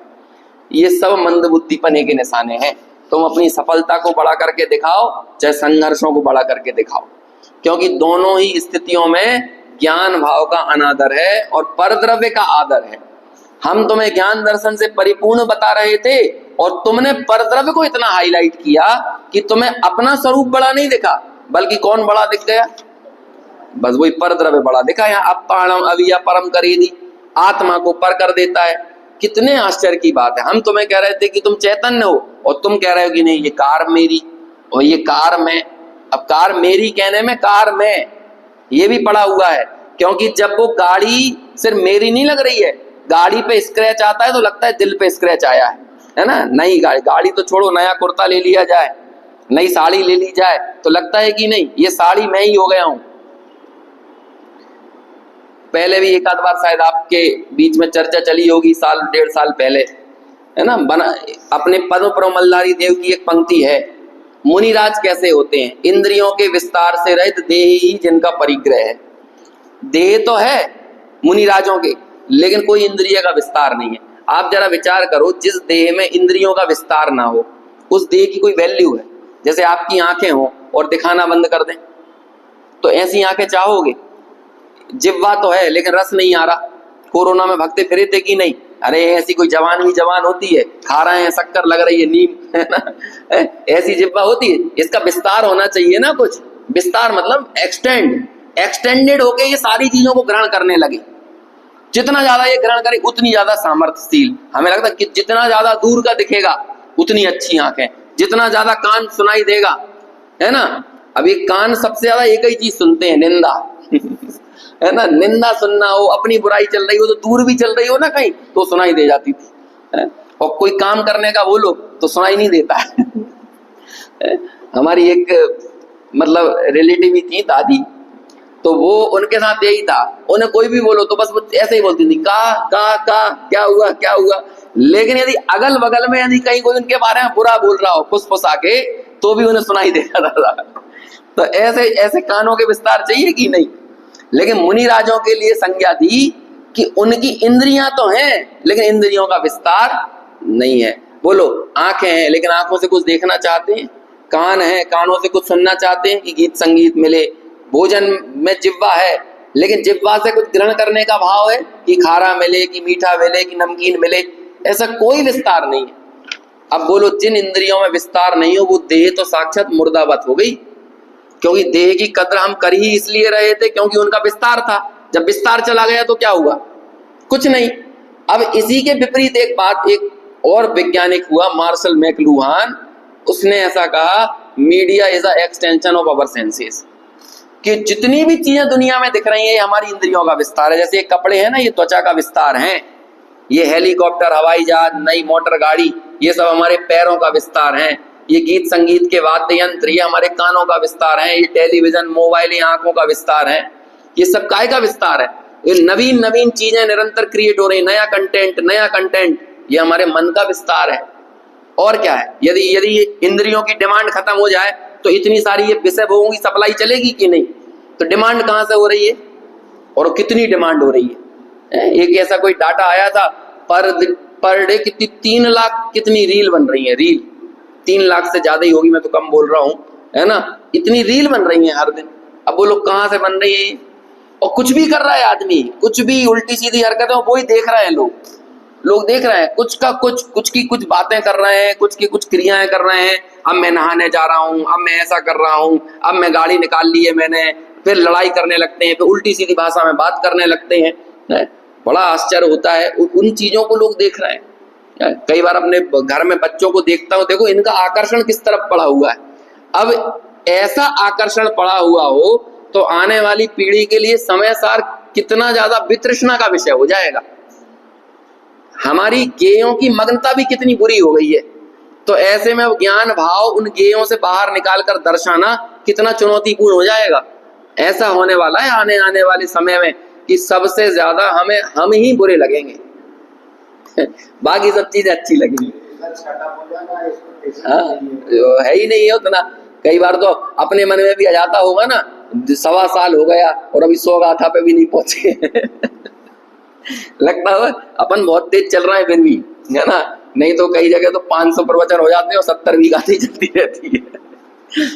Speaker 1: ये सब मंद बुद्धिपने के निशाने हैं। तुम अपनी सफलता को बड़ा करके दिखाओ, चाहे संघर्षों को बड़ा करके दिखाओ, क्योंकि दोनों ही स्थितियों में ज्ञान भाव का अनादर है और परद्रव्य का आदर है। हम तुम्हें ज्ञान दर्शन से परिपूर्ण बता रहे थे, और तुमने परद्रव्य को इतना हाईलाइट किया कि तुम्हें अपना स्वरूप बड़ा नहीं दिखा, बल्कि कौन बड़ा दिख गया? बस वही परद्रव्य बड़ा दिखा। यहाँ अपाणम अविया परम करेदी, आत्मा को पर कर देता है। कितने आश्चर्य की बात है। हम तुम्हें कह रहे थे कि तुम चैतन्य हो, और तुम कह रहे हो कि नहीं ये कार मेरी और ये कार मैं। अब कार मेरी कहने में कार मैं ये भी पड़ा हुआ है, क्योंकि जब वो गाड़ी सिर्फ मेरी नहीं लग रही है, गाड़ी पे स्क्रैच आता है तो लगता है दिल पे स्क्रैच आया है ना। नई गाड़ी तो छोड़ो, नया कुर्ता ले लिया जाए, नई साड़ी ले ली जाए तो लगता है कि नहीं ये साड़ी मैं ही हो गया हूं। पहले भी एक आध बार शायद आपके बीच में चर्चा चली होगी, साल डेढ़ साल पहले, है ना। अपने पद्म पुर मल्लारी देव की एक पंक्ति है, मुनिराज कैसे होते हैं? इंद्रियों के विस्तार से रहित देह ही जिनका परिग्रह है। देह तो है मुनिराजों के, लेकिन कोई इंद्रिय का विस्तार नहीं है। आप जरा विचार करो, जिस देह में इंद्रियों का विस्तार ना हो उस देह की कोई वैल्यू है? जैसे आपकी आंखें हो और दिखाना बंद कर दें, तो ऐसी आंखें चाहोगे? जिह्वा तो है लेकिन रस नहीं आ रहा। कोरोना में भगते फिरे थे कि नहीं? अरे ऐसी कोई जवान होती है, खा रहे हैं, शक्कर लग रही है, नीम, है ना, ऐसी जिह्वा होती है। इसका विस्तार होना चाहिए ना, कुछ विस्तार मतलब एक्सटेंडेड होके ये सारी चीजों को ग्रहण करने लगे। जितना ज्यादा ये ग्रहण करे उतनी ज्यादा सामर्थ्यशील। हमें लगता है कि जितना ज्यादा दूर का दिखेगा उतनी अच्छी आंखें। जितना ज्यादा कान सुनाई देगा, है ना, अब ये कान सबसे ज्यादा एक ही चीज सुनते हैं, निंदा है ना, निंदा सुनना हो, अपनी बुराई चल रही हो तो दूर भी चल रही हो ना कहीं तो सुनाई दे जाती थी, है? और कोई काम करने का बोलो तो सुनाई नहीं देता है? हमारी एक मतलब रिलेटिव ही थी दादी, तो वो उनके साथ यही था, उन्हें कोई भी बोलो तो बस वो ऐसे ही बोलती थी, का क्या हुआ क्या हुआ। लेकिन यदि अगल बगल में यदि कहीं कोई उनके बारे में बुरा बोल रहा हो फुसफुसा के, तो भी उन्हें सुनाई दे जाता था। तो ऐसे ऐसे कानों के विस्तार चाहिए कि नहीं। लेकिन मुनि राजों के लिए संज्ञा थी कि उनकी इंद्रियां तो हैं लेकिन इंद्रियों का विस्तार नहीं है। बोलो, आंखें हैं लेकिन आंखों से कुछ देखना चाहते हैं, कान है कानों से कुछ सुनना चाहते हैं कि गीत संगीत मिले, भोजन में जिह्वा है लेकिन जिह्वा से कुछ ग्रहण करने का भाव है कि खारा मिले कि मीठा मिले कि नमकीन मिले, ऐसा कोई विस्तार नहीं है। अब बोलो, जिन इंद्रियों में विस्तार नहीं हो वो देह तो साक्षात मुर्दावत हो गई, क्योंकि देह की कद्र हम कर ही इसलिए रहे थे क्योंकि उनका विस्तार था। जब विस्तार चला गया तो क्या हुआ, कुछ नहीं। अब इसी के विपरीत एक बात एक और वैज्ञानिक हुआ, मार्शल मैकलुहान, उसने ऐसा कहा, media is a extension of our senses, कि जितनी भी चीजें दुनिया में दिख रही हैं ये हमारी इंद्रियों का विस्तार है। जैसे ये कपड़े हैं ना, ये त्वचा का विस्तार है, ये हेलीकॉप्टर, हवाई जहाज, नई मोटर गाड़ी, ये सब हमारे पैरों का विस्तार है, ये गीत संगीत के वाद्य यंत्र ये हमारे कानों का विस्तार है, ये टेलीविजन मोबाइल ये आंखों का विस्तार है, ये सब काय का विस्तार है। ये नवीन नवीन चीजें निरंतर क्रिएट हो रही, नया कंटेंट, ये हमारे मन का विस्तार है। और क्या है, यदि इंद्रियों की डिमांड खत्म हो जाए तो इतनी सारी ये विषय भोगों की सप्लाई चलेगी कि नहीं। तो डिमांड कहां से हो रही है और कितनी डिमांड हो रही है। एक ऐसा कोई डाटा आया था, पर डे कितनी 3 लाख कितनी रील बन रही है, रील 3 लाख से ज्यादा ही होगी, मैं तो कम बोल रहा हूं, है ना, इतनी रील बन रही है हर दिन। अब वो लोग कहां से बन रही है, और कुछ भी कर रहा है आदमी, कुछ भी उल्टी सीधी हरकतें वो ही देख रहे हैं, लोग देख रहे हैं, कुछ की कुछ बातें कर रहे हैं, कुछ की कुछ क्रियाएं कर रहे हैं। अब मैं नहाने जा रहा हूं, अब मैं ऐसा कर रहा हूं, अब मैं गाड़ी निकाल ली है मैंने, फिर लड़ाई करने लगते हैं, फिर उल्टी सीधी भाषा में बात करने लगते हैं। बड़ा आश्चर्य होता है, उन चीजों को लोग देख रहे हैं। कई बार अपने घर में बच्चों को देखता हूं, देखो इनका आकर्षण किस तरफ पड़ा हुआ है। अब ऐसा आकर्षण पड़ा हुआ हो तो आने वाली पीढ़ी के लिए समय सार कितना ज्यादा वितृष्णा का विषय हो जाएगा। हमारी गेयों की मग्नता भी कितनी बुरी हो गई है। तो ऐसे में ज्ञान भाव उन गेयों से बाहर निकालकर दर्शाना कितना चुनौतीपूर्ण हो जाएगा। ऐसा होने वाला है आने वाले समय में कि सबसे ज्यादा हम ही बुरे लगेंगे बाकी सब चीजें अच्छी लगेंगी। हाँ, है ही नहीं है उतना। कई बार तो अपने मन में भी आ जाता होगा ना, 1.25 साल हो गया और अभी 100 गाथा पे भी नहीं पहुंचे लगता है अपन बहुत तेज चल रहा है फिर भी, है ना, नहीं तो कई जगह तो 500 प्रवचन हो जाते हैं और 70 भी गाथी चलती रहती है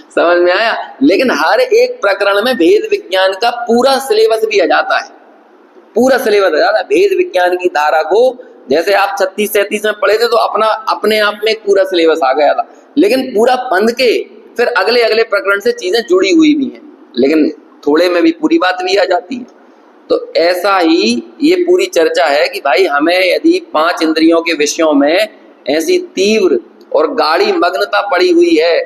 Speaker 1: समझ में आया। लेकिन हर एक प्रकरण में भेद विज्ञान का पूरा सिलेबस भी आ जाता है, पूरा सिलेबस आ जाता है। भेद विज्ञान की धारा को जैसे आप 36-37 में पढ़े थे तो अपने आप में एक पूरा सिलेबस आ गया था, लेकिन पूरा बंद के फिर अगले प्रकरण से चीजें जुड़ी हुई भी हैं, लेकिन थोड़े में भी पूरी बात भी आ जाती है। तो ऐसा ही ये पूरी चर्चा है कि भाई हमें यदि 5 इंद्रियों के विषयों में ऐसी तीव्र और गाढ़ी मग्नता पड़ी हुई है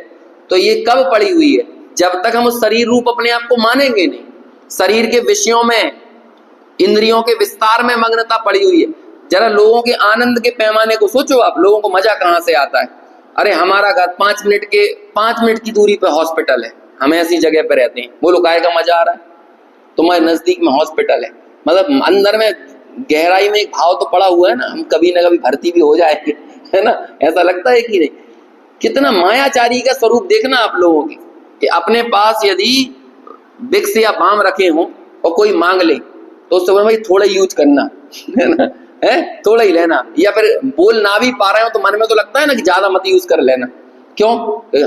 Speaker 1: तो ये कब पड़ी हुई है, जब तक हम उस शरीर रूप अपने आप को मानेंगे नहीं। शरीर के विषयों में इंद्रियों के विस्तार में मग्नता पड़ी हुई है। जरा लोगों के आनंद के पैमाने को सोचो आप, लोगों को मजा कहाँ से आता है। अरे हमारा घर 5 मिनट की दूरी पे हॉस्पिटल है, हम ऐसी जगह पे रहते हैं, बोलो काय का मजा आ रहा है। तुम्हारे नजदीक में हॉस्पिटल है, मतलब अंदर में गहराई में एक भाव तो पड़ा हुआ है ना, हम कभी ना कभी भर्ती भी हो जाएंगे, है ना, ऐसा लगता है कि नहीं। कितना मायाचारी का स्वरूप देखना आप लोगों की, कि अपने पास यदि विक्स या बाम रखे हों और कोई मांग ले तो उससे बोले भाई थोड़ा यूज करना, है ना, है थोड़ा ही लेना, या फिर बोल ना भी पा रहे हो तो मन में तो लगता है ना कि ज्यादा मत यूज कर लेना, क्यों,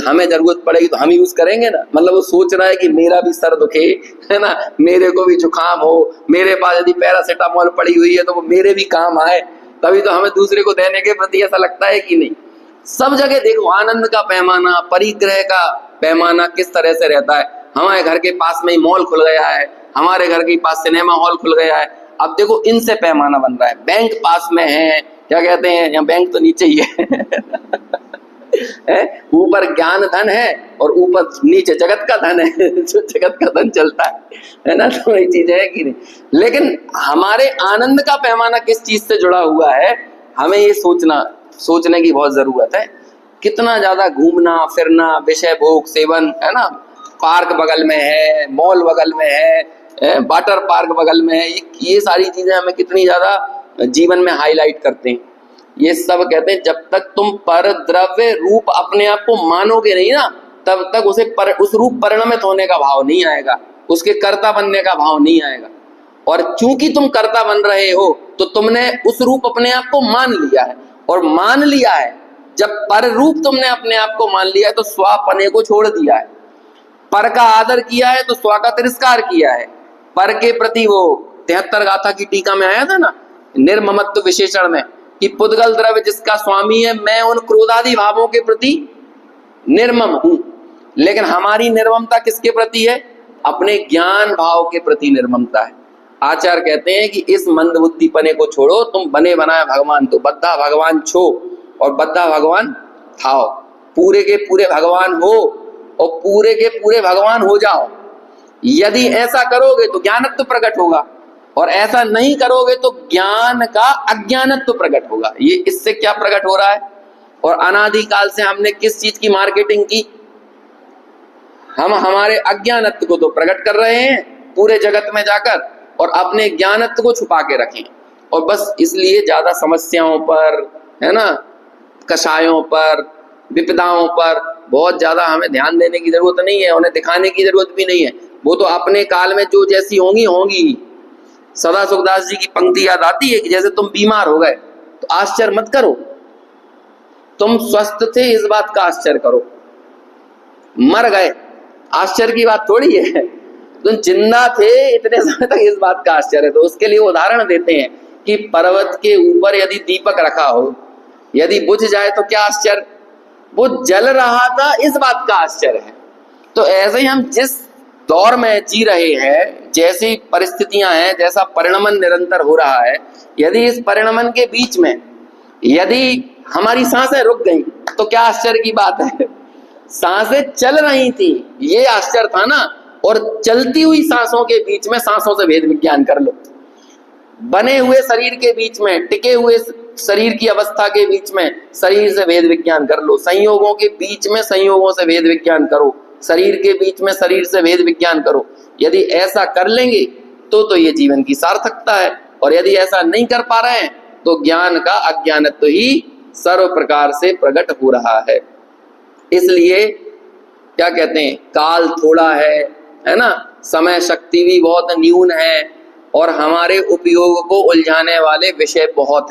Speaker 1: हमें जरूरत पड़ेगी तो हम यूज करेंगे ना। मतलब वो सोच रहा है कि मेरा भी सर दुखे, है ना, मेरे को भी जुकाम हो, मेरे पास यदि पैरासिटामोल पड़ी हुई है तो वो मेरे भी काम आए, तभी तो हमें दूसरे को देने के प्रति ऐसा लगता है कि नहीं। सब जगह देखो आनंद का पैमाना, परिग्रह का पैमाना किस तरह से रहता है। हमारे घर के पास में ही मॉल खुल गया है, हमारे घर के पास सिनेमा हॉल खुल गया है, अब देखो इनसे पैमाना बन रहा है। बैंक पास में है, क्या कहते हैं, यहाँ बैंक तो नीचे ही है है, ऊपर ज्ञान धन है और ऊपर नीचे जगत का धन है जो जगत का धन चलता है ना। तो वही चीज है कि नहीं। लेकिन हमारे आनंद का पैमाना किस चीज से जुड़ा हुआ है, हमें ये सोचने की बहुत जरूरत है। कितना ज्यादा घूमना फिरना, विषय भोग सेवन, है ना, पार्क बगल में है, मॉल बगल में है, वाटर पार्क बगल में है, ये सारी चीजें हमें कितनी ज्यादा जीवन में हाईलाइट करते हैं। ये सब कहते हैं जब तक तुम पर द्रव्य रूप अपने आप को मानोगे नहीं ना, तब तक उस रूप परिणमित होने का भाव नहीं आएगा, उसके कर्ता बनने का भाव नहीं आएगा। और चूंकि तुम कर्ता बन रहे हो तो तुमने उस रूप अपने आप को मान लिया है, और मान लिया है जब पर रूप तुमने अपने आप को मान लिया है तो स्वापने को छोड़ दिया है। पर का आदर किया है तो स्व का तिरस्कार किया है। पर के प्रति वो 73 गाथा की टीका में आया था ना, निर्ममत्व विशेषण में, कि पुद्गल द्रव्य जिसका स्वामी है, मैं उन क्रोधादि भावों के प्रति निर्मम हूं। लेकिन हमारी निर्ममता किसके प्रति है? अपने ज्ञान भाव के प्रति निर्ममता है। आचार्य कहते हैं कि इस मंद बुद्धिपने को छोड़ो, तुम बने बनाए भगवान तो बद्धा भगवान छो और बद्धा भगवान थाओ, पूरे के पूरे भगवान हो और पूरे के पूरे भगवान हो जाओ। यदि ऐसा करोगे तो ज्ञानत्व प्रकट होगा, और ऐसा नहीं करोगे तो ज्ञान का अज्ञानत्व प्रकट होगा। ये इससे क्या प्रकट हो रहा है? और अनादिकाल से हमने किस चीज की मार्केटिंग की? हम हमारे अज्ञानत्व को तो प्रकट कर रहे हैं पूरे जगत में जाकर, और अपने ज्ञानत्व को छुपा के रखें। और बस इसलिए ज्यादा समस्याओं पर, है ना, कषायों पर, विपदाओं पर बहुत ज्यादा हमें ध्यान देने की जरूरत नहीं है, उन्हें दिखाने की जरूरत भी नहीं है। वो तो अपने काल में जो जैसी होंगी होंगी। सदा सुखदास जी की पंक्ति याद आती है कि जैसे तुम बीमार हो गए तो आश्चर्य मत करो, तुम स्वस्थ थे इस बात का आश्चर्य करो। मर गए आश्चर्य की बात थोड़ी है, तुम जिंदा थे इतने समय तक इस बात का आश्चर्य। तो उसके लिए उदाहरण देते हैं कि पर्वत के ऊपर यदि दीपक रखा हो, यदि बुझ जाए तो क्या आश्चर्य? वो जल रहा था इस बात का आश्चर्य है। तो ऐसे ही हम जिस दौर में जी रहे हैं, जैसी परिस्थितियां हैं, जैसा परिणमन निरंतर हो रहा है, यदि इस परिणमन के बीच में यदि हमारी सांसें रुक गई तो क्या आश्चर्य की बात है? सांसें चल रही थी ये आश्चर्य था ना। और चलती हुई सांसों के बीच में सांसों से भेद विज्ञान कर लो, बने हुए शरीर के बीच में, टिके हुए शरीर की अवस्था के बीच में शरीर से भेद विज्ञान कर लो, संयोगों के बीच में संयोगों से भेद विज्ञान करो, शरीर के बीच में शरीर से भेद विज्ञान करो। यदि ऐसा कर लेंगे तो ये जीवन की सार्थकता है। और यदि ऐसा नहीं कर पा रहे हैं तो ज्ञान का अज्ञानत्व ही सर्व प्रकार से प्रकट हो रहा है। इसलिए क्या कहते हैं, काल थोड़ा है ना, समय शक्ति भी बहुत न्यून है, और हमारे उपयोग को उलझाने वाले विषय बहुत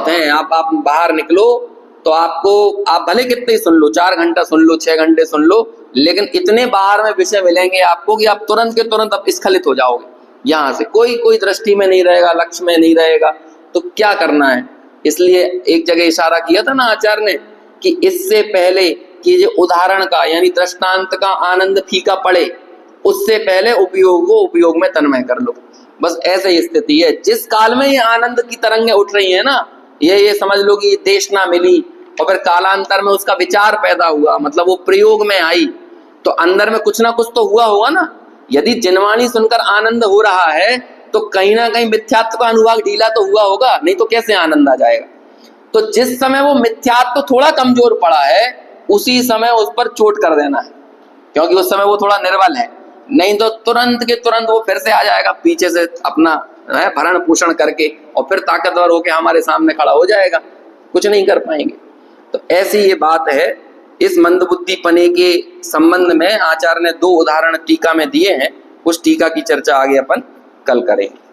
Speaker 1: हैं। आप बाहर निकलो तो आप भले कितने सुन लो, 4 घंटा सुन लो, 6 घंटे सुन लो, लेकिन इतने बाहर में विषय मिलेंगे आपको कि आप तुरंत के तुरंत अब स्खलित हो जाओगे। यहाँ से कोई दृष्टि में नहीं रहेगा, लक्ष्य में नहीं रहेगा, तो क्या करना है? इसलिए एक जगह इशारा किया था ना आचार्य ने कि इससे पहले कि ये उदाहरण का यानी दृष्टांत का आनंद फीका पड़े, उससे पहले उपयोग को उपयोग में तन्मय कर लो। बस ऐसे ही स्थिति है। जिस काल में ये आनंद की तरंगें उठ रही है ना, ये समझ लो कि देशना मिली और फिर कालांतर में उसका विचार पैदा हुआ, मतलब वो प्रयोग में आई, तो अंदर में कुछ ना कुछ तो हुआ होगा ना। यदि जिनवाणी सुनकर आनंद हो रहा है तो कहीं ना कहीं मिथ्यात्व का अनुभाग ढीला तो हुआ होगा, नहीं तो कैसे आनंद आ जाएगा। तो जिस समय वो मिथ्यात्व थोड़ा कमजोर पड़ा है उसी समय उस पर चोट कर देना है, क्योंकि उस समय वो थोड़ा निर्बल है, नहीं तो तुरंत के तुरंत वो फिर से आ जाएगा पीछे से अपना भरण पोषण करके, और फिर ताकतवर होकर हमारे सामने खड़ा हो जाएगा, कुछ नहीं कर पाएंगे। तो ऐसी ये बात है। इस मंदबुद्धिपने के संबंध में आचार्य ने 2 उदाहरण टीका में दिए हैं। उस टीका की चर्चा आगे अपन कल करेंगे।